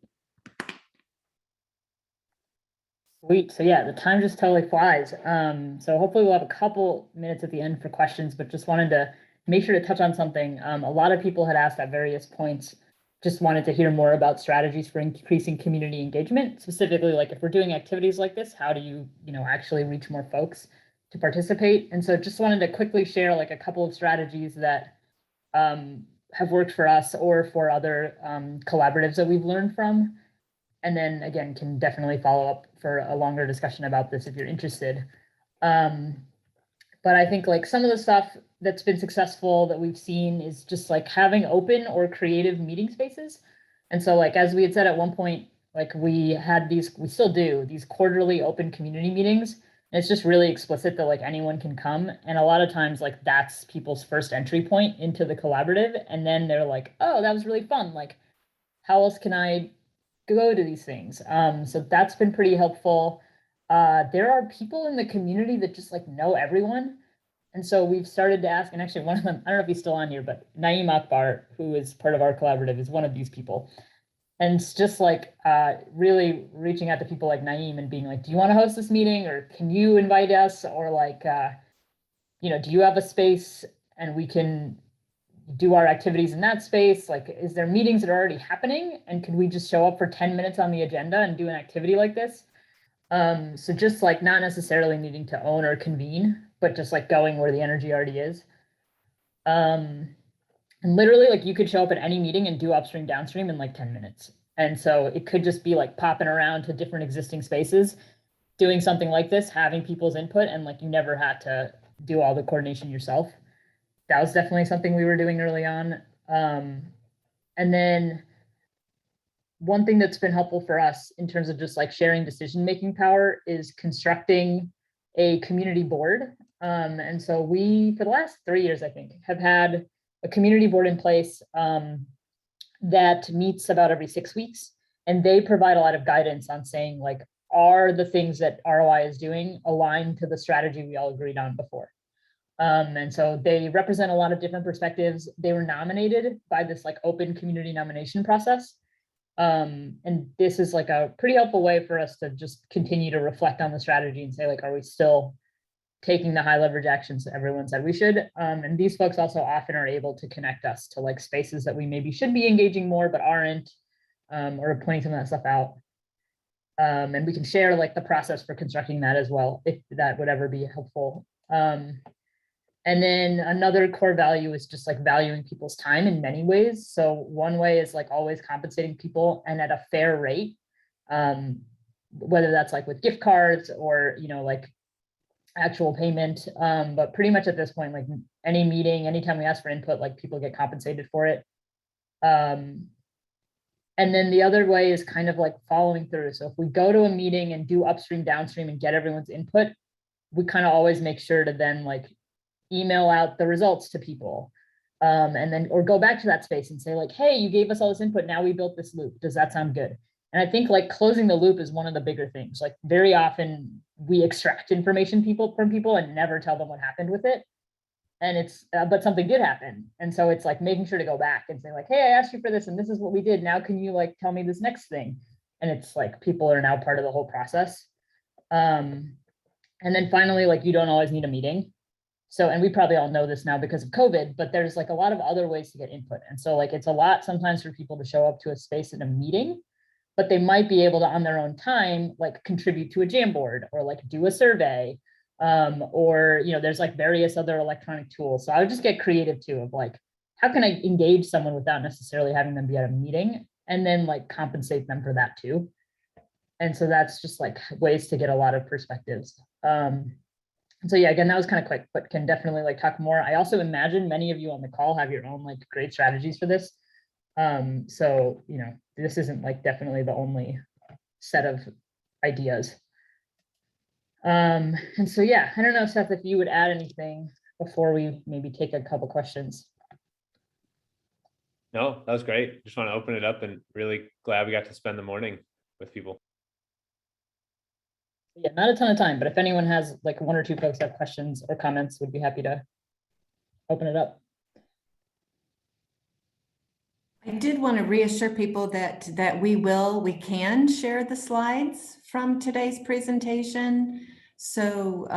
Sweet. So yeah, the time just totally flies. So hopefully we'll have a couple minutes at the end for questions, but just wanted to make sure to touch on something. A lot of people had asked at various points, just wanted to hear more about strategies for increasing community engagement, specifically like if we're doing activities like this, how do you actually reach more folks to participate? And so just wanted to quickly share like a couple of strategies that have worked for us or for other collaboratives that we've learned from. And then again, can definitely follow up for a longer discussion about this if you're interested. But I think like some of the stuff that's been successful that we've seen is just like having open or creative meeting spaces. And so like, as we had said at one point, like we still do these quarterly open community meetings. And it's just really explicit that like anyone can come. And a lot of times like that's people's first entry point into the collaborative. And then they're like, oh, that was really fun. Like, how else can I go to these things? So that's been pretty helpful. There are people in the community that just like know everyone. And so we've started to ask, and actually one of them, I don't know if he's still on here, but Naeem Akbar, who is part of our collaborative, is one of these people. And it's just like really reaching out to people like Naeem and being like, do you want to host this meeting, or can you invite us? Or like, do you have a space and we can do our activities in that space? Like, is there meetings that are already happening? And could we just show up for 10 minutes on the agenda and do an activity like this? So just like not necessarily needing to own or convene, but just like going where the energy already is. And literally like you could show up at any meeting and do upstream, downstream in like 10 minutes. And so it could just be like popping around to different existing spaces, doing something like this, having people's input, and like you never had to do all the coordination yourself. That was definitely something we were doing early on. And then one thing that's been helpful for us in terms of just like sharing decision-making power is constructing a community board. And so we, for the last 3 years, I think, have had a community board in place that meets about every 6 weeks. And they provide a lot of guidance on saying like, are the things that ROI is doing aligned to the strategy we all agreed on before? And so they represent a lot of different perspectives. They were nominated by this like open community nomination process. And this is like a pretty helpful way for us to just continue to reflect on the strategy and say like, are we still taking the high leverage actions that everyone said we should? And these folks also often are able to connect us to like spaces that we maybe should be engaging more, but aren't, or pointing some of that stuff out. And we can share like the process for constructing that as well, if that would ever be helpful. And then another core value is just like valuing people's time in many ways. So one way is like always compensating people and at a fair rate. Whether that's like with gift cards or, you know, like actual payment. But pretty much at this point, like any meeting, anytime we ask for input, like people get compensated for it. And then the other way is kind of like following through. So if we go to a meeting and do upstream, downstream and get everyone's input, we kind of always make sure to then like email out the results to people. And then, or go back to that space and say like, hey, you gave us all this input. Now we built this loop. Does that sound good? And I think like closing the loop is one of the bigger things. Like very often we extract information from people and never tell them what happened with it. And it's, but something did happen. And so it's like making sure to go back and say like, hey, I asked you for this and this is what we did. Now can you like tell me this next thing? And it's like people are now part of the whole process. And then finally, like you don't always need a meeting. So, and we probably all know this now because of COVID, but there's like a lot of other ways to get input. And so like, it's a lot sometimes for people to show up to a space in a meeting, but they might be able to on their own time, like contribute to a Jamboard or like do a survey, or, you know, there's like various other electronic tools. So I would just get creative too of like, how can I engage someone without necessarily having them be at a meeting and then like compensate them for that too. And so that's just like ways to get a lot of perspectives. So yeah, again, that was kind of quick, but can definitely like talk more. I also imagine many of you on the call have your own like great strategies for this. So, you know, this isn't like definitely the only set of ideas. And so, yeah, I don't know, Seth, if you would add anything before we maybe take a couple questions. No, that was great. Just want to open it up and really glad we got to spend the morning with people. Yeah, not a ton of time, but if anyone has like one or two folks have questions or comments, would be happy to open it up. I did want to reassure people that we can share the slides from today's presentation. So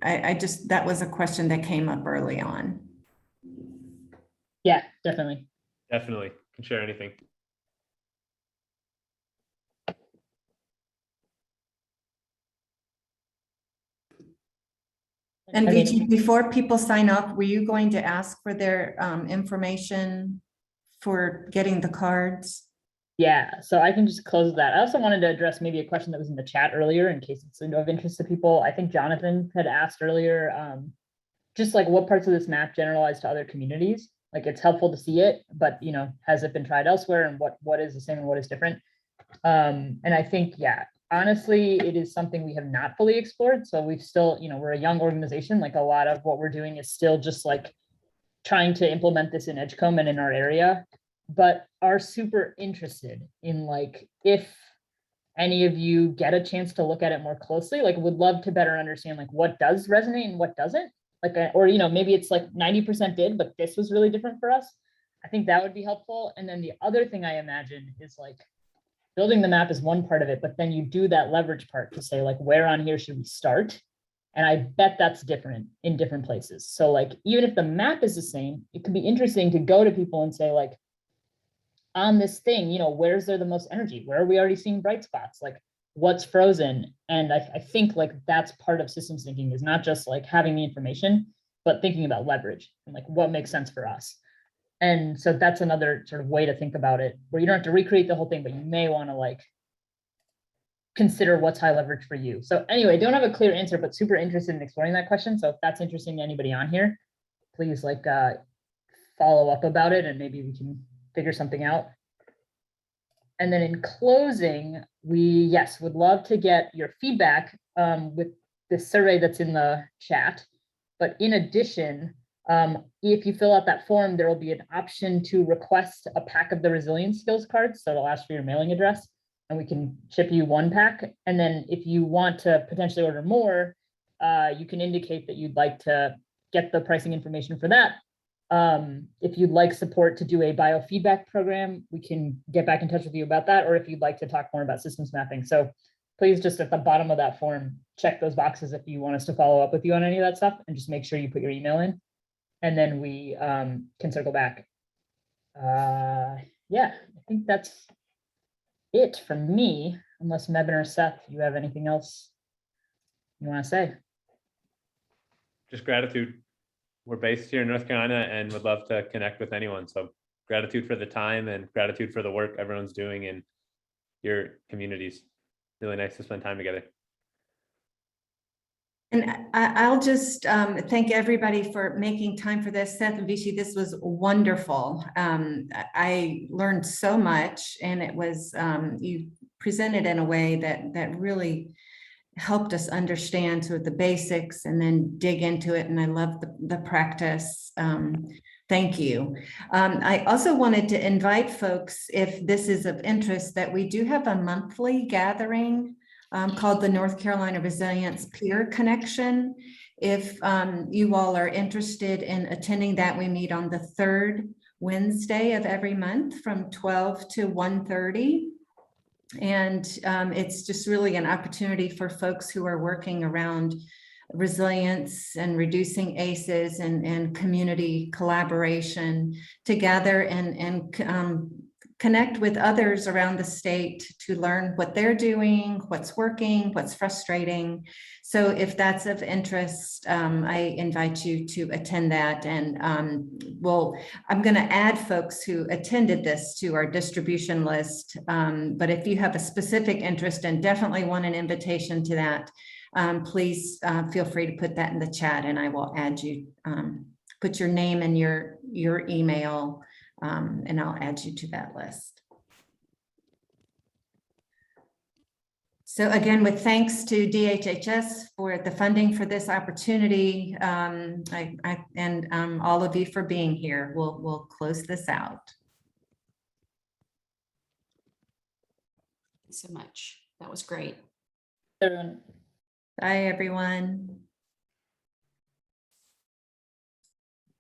I just, that was a question that came up early on. Yeah, definitely. Definitely can share anything. And I mean, Vici, before people sign up, were you going to ask for their information for getting the cards? yeah, so I can just close that. I also wanted to address maybe a question that was in the chat earlier in case it's of interest to people. I think Jonathan had asked earlier, just like what parts of this map generalize to other communities. Like it's helpful to see it, but you know, has it been tried elsewhere and what is the same and what is different? And I think, yeah, honestly, it is something we have not fully explored. So we've still, you know, we're a young organization. Like a lot of what we're doing is still just like trying to implement this in Edgecombe and in our area, but are super interested in like, if any of you get a chance to look at it more closely, like would love to better understand like what does resonate and what doesn't. Like, or, you know, maybe it's like 90% did, but this was really different for us. I think that would be helpful. And then the other thing I imagine is like building the map is one part of it, but then you do that leverage part to say like, where on here should we start? And I bet that's different in different places. So like, even if the map is the same, it could be interesting to go to people and say like, on this thing, you know, where's there the most energy? Where are we already seeing bright spots? Like what's frozen? And I think like that's part of systems thinking is not just like having the information, but thinking about leverage and like what makes sense for us. And so that's another sort of way to think about it, where you don't have to recreate the whole thing, but you may want to like consider what's high leverage for you. So anyway, don't have a clear answer, but super interested in exploring that question. So if that's interesting to anybody on here, please like follow up about it and maybe we can figure something out. And then in closing, we, yes, would love to get your feedback with this survey that's in the chat. But in addition, if you fill out that form, there will be an option to request a pack of the resilience skills cards. So it'll ask for your mailing address and we can ship you one pack. And then if you want to potentially order more, you can indicate that you'd like to get the pricing information for that. If you'd like support to do a biofeedback program, we can get back in touch with you about that, or if you'd like to talk more about systems mapping. So please just at the bottom of that form, check those boxes if you want us to follow up with you on any of that stuff, and just make sure you put your email in, and then we can circle back. Yeah, I think that's it from me, unless Mebane or Seth, you have anything else you want to say? Just gratitude we're based here in North Carolina and would love to connect with anyone. So gratitude for the time and gratitude for the work everyone's doing in your communities. Really nice to spend time together. And I'll just thank everybody for making time for this. Seth and Vichy, this was wonderful. I learned so much, and it was, you presented in a way that really helped us understand sort of the basics and then dig into it. And I love the practice. Thank you. I also wanted to invite folks, if this is of interest, that we do have a monthly gathering called the North Carolina Resilience Peer Connection. If you all are interested in attending that, we meet on the third Wednesday of every month from 12 to 1:30. And it's just really an opportunity for folks who are working around resilience and reducing ACEs and community collaboration to gather and connect with others around the state to learn what they're doing, what's working, what's frustrating. So if that's of interest, I invite you to attend that. And I'm going to add folks who attended this to our distribution list. But if you have a specific interest and definitely want an invitation to that, please feel free to put that in the chat, and I will add you, put your name and your email, and I'll add you to that list. So again, with thanks to DHHS for the funding for this opportunity, and all of you for being here. We'll close this out. Thanks so much. That was great. Everyone. Bye, everyone.